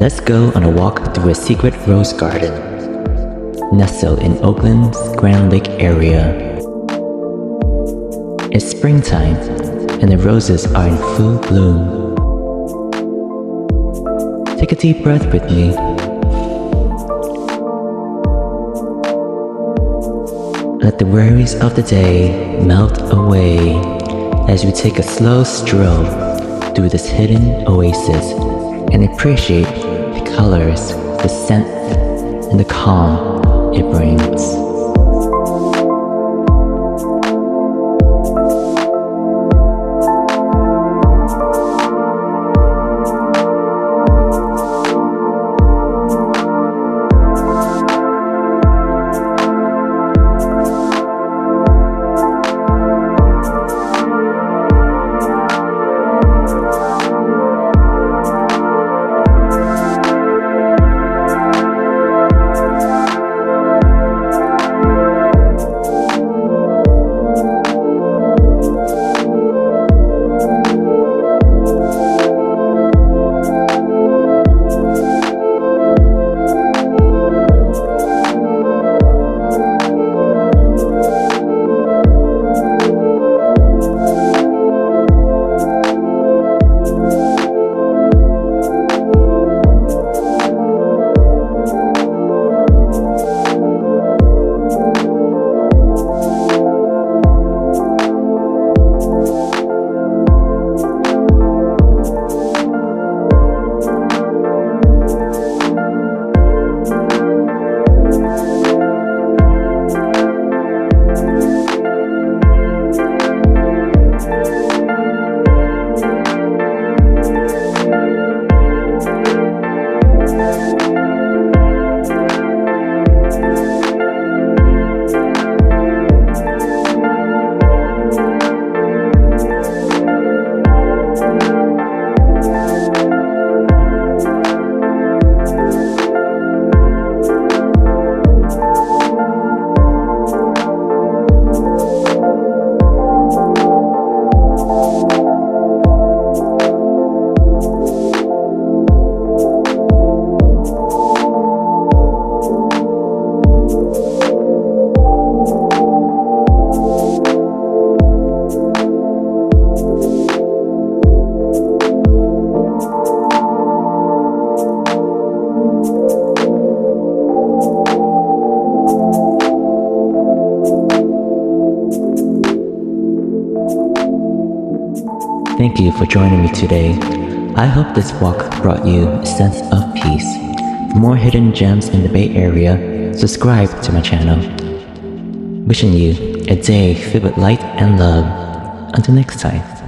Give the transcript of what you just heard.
Let's go on a walk through a secret rose garden, nestled in Oakland's Grand Lake area. It's springtime, and the roses are in full bloom. Take a deep breath with me. Let the worries of the day melt away as we take a slow stroll through this hidden oasis and appreciate the colors, the scent, and the calm it brings. Thank you for joining me today. I hope this walk brought you a sense of peace. For more hidden gems in the Bay Area, subscribe to my channel. Wishing you a day filled with light and love. Until next time.